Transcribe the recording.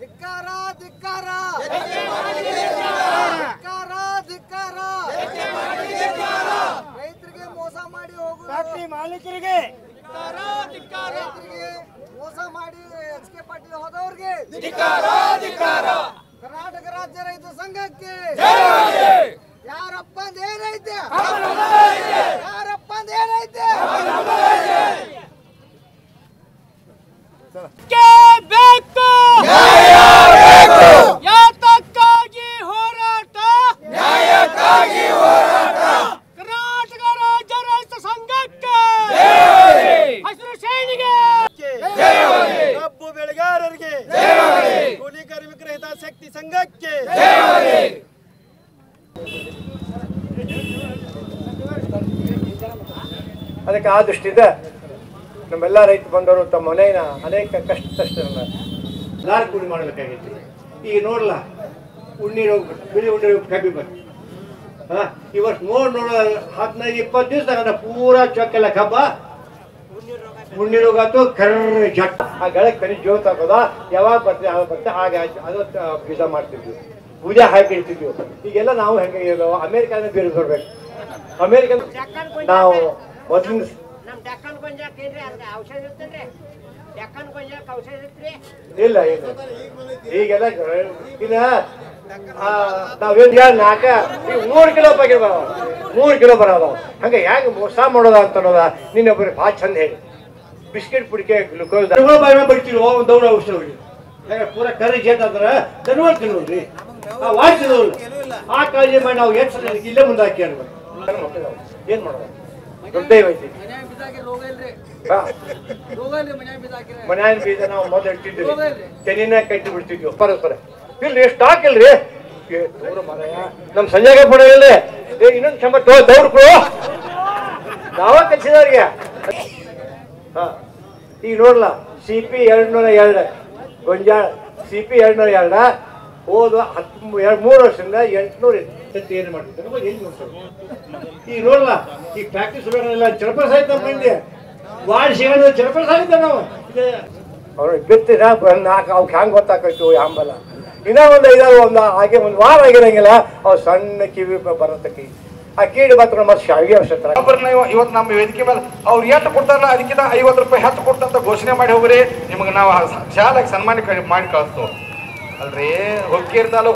ಧಿಕ್ಕಾರ ಧಿಕ್ಕಾರ ಧಿಕ್ಕಾರ ರೈತರಿಗೆ ಮೋಸ ಮಾಡಿ ಹೋಗುವ ಫ್ಯಾಕ್ಟರಿ ಮಾಲೀಕರಿಗೆ ರೈತರಿಗೆ ಮೋಸ ಮಾಡಿ ಎಚ್.ಕೆ. ಪಾಟೀಲ್ ಹೋದವ್ರಿಗೆ ಕರ್ನಾಟಕ ರಾಜ್ಯ ರೈತ ಸಂಘಕ್ಕೆ ಯಾರಪ್ಪಂದ ಏನೈತೆ ಯಾರಪ್ಪಂದ ಏನೈತೆ ಬೇಕು ಯಾತಕ್ಕಾಗಿ ಹೋರಾಟ ಕರ್ನಾಟಕ ರಾಜ್ಯ ರೈತ ಸಂಘಕ್ಕೆ ಹಸಿರು ಸೇನೆಗೆ ಕಬ್ಬು ಬೆಳೆಗಾರರಿಗೆ ಕೂಲಿ ಕಾರ್ಮಿಕರ ಹಿತಾಸಕ್ತಿ ಸಂಘಕ್ಕೆ ಅದಕ್ಕೆ ಆ ದೃಷ್ಟಿಯಿಂದ ನಮ್ಮೆಲ್ಲ ರೈತ ಬಂದವರು ತಮ್ಮ ಮನೆಯ ಅನೇಕ ಕಷ್ಟಗಳನ್ನ ಎಲ್ಲರೂ ಕೂಡಿ ಮಾಡಬೇಕಾಗಿತ್ತು. ಈಗ ನೋಡಲ್ಲ ಉಣ್ಣಿ ರೋಗ ಬಿಳಿ ಉಣ್ಣಿ ರೋಗ ಕಬ್ಬಿ ಬಂತು. ಈ ವರ್ಷ ನೋಡ 15-20 ದಿವಸ ಪೂರಾ ಚೊಕ್ಕೆಲ್ಲ ಕಬ್ಬ ಉಣ್ಣಿ ರೋಗ ಆಯ್ತು ಕರ್ರ ಜಟ್ ಆ ಗಳಕ್ಕೆ ಕರಿ ಜೋತ್ ಹಾಕೋದ ಯಾವಾಗ ಬರ್ತದೆ ಹಾಗೆ ಅದು ಬೀಜ ಮಾಡ್ತಿದ್ವಿ, ಪೂಜೆ ಹಾಕಿಡ್ತಿದ್ವಿ. ಈಗೆಲ್ಲ ನಾವು ಹೆಂಗೆ ಅಮೇರಿಕಾದ ಬೇರೆ ಬರ್ಬೇಕು. ಅಮೇರಿಕನ್ ನಾವು ಮೊದಲಿನ ಇಲ್ಲ ಇಲ್ಲ ಈಗೆಲ್ಲ ಇನ್ನ ನಾವೇನ್ 3 ಕಿಲೋ ಪ್ಯಾಕೆಟ್ ಬರೋ 3 ಕಿಲೋ ಬರೋದು ಹಂಗೆ ಹೆಂಗೆ ಮೋಸ ಮಾಡೋದ ಅಂತ ಅನ್ನೋದ ನಿನ್ನೊಬ್ಬರು ಭಾಳ ಚಂದ ಹೇಳಿ. ಬಿಸ್ಕಿಟ್ ಪುಡಿಕೆ ಗ್ಲುಕೋಸ್ ಬಡಿತೀವಿ ದೌಡ ಔಷಧ ಪೂರ ಕರಿ ಜೇಟ್ ಅಂದ್ರೆ ದನವಲ್ ತಿನ್ನೋದ್ರಿ ಆ ವಾಚ್ ಆ ಕಾಳಜಿ ಮಾಡಿ ನಾವು ಇಲ್ಲೇ ಮುಂದೆ ಹಾಕಿ ಅನ್ಬೇಕು. ಏನ್ ಮಾಡೋದು ದೊಡ್ಡ ಐತಿ ಮನ್ಯಾನ ಬೀಜ ನಾವು ಮೊದಲು ಇಟ್ಟಿದ್ವಿ, ತೆನಿನ ಕಟ್ಟಿ ಬಿಡ್ತಿದ್ವಿ ಪರಸ್ಪರ. ಇಲ್ರಿ ಸ್ಟಾಕ್ ಇಲ್ರಿ ದೂರ ಮರಯ ನಮ್ ಸಂಜೆಗೆ ಪಡೋಲ್ರಿ ಇನ್ನೊಂದು ಶಂಬರ್ ದೌಡ್ ಕೊಡು ನಾವ ಕಲ್ಸಿದವ್ರಿಗೆ. ಈಗ ನೋಡ್ಲ CP 202 ಗೊಂಜಾಳ CP 202 ಹೋದ 3 ವರ್ಷದಿಂದ 800 ಏನು ಮಾಡ್ತಿದ್ದಾರೆ ಈಗ ನೋಡ್ಲ ಈಗ ಫ್ಯಾಕ್ಟ್ರಿ ಸುಡೋಲ್ಲ ಚರಪರ ಸಾಯ್ತ ಮಂದಿ ವಾಡ್ ಸಿಗೋಣ ಚರಪರ ಸಾಯ್ತ ನಾವು ಅವ್ರು ಬಿತ್ತಿನ ಅವ್ಕೆ ಹೆಂಗೆ ಗೊತ್ತಾಕೈತು ಹಂಬಲ್ಲ. ಇನ್ನೂ ಒಂದು 5 ಹಾಗೆ ಒಂದು ವಾರ ಆಗಿರಂಗಿಲ್ಲ ಅವ್ರು ಸಣ್ಣ ಕಿವಿ ಬರತ್ತಕ್ಕಿ ಆ ಕೀಡು ಮಾತ್ರ ಮತ್ತೆ ಶಾವಿಗೆ ಅವಶ್ಯಕ. ಇವತ್ತು ನಮ್ಮ ವೇದಿಕೆ ಮೇಲೆ ಅವ್ರು ಎಷ್ಟು ಕೊಡ್ತಾರಲ್ಲ ಅದಕ್ಕಿಂತ 50 ರೂಪಾಯಿ ಹೆಚ್ಚು ಕೊಟ್ಟಂತ ಘೋಷಣೆ ಮಾಡಿ ಹೋಗ್ರಿ, ನಿಮ್ಗೆ ನಾವು ಶಾಲೆಗೆ ಸನ್ಮಾನ ಮಾಡಿ ಕಳಿಸ್ತು ಅಲ್ರಿ. ಹೋಗಿರ್ತಾಲ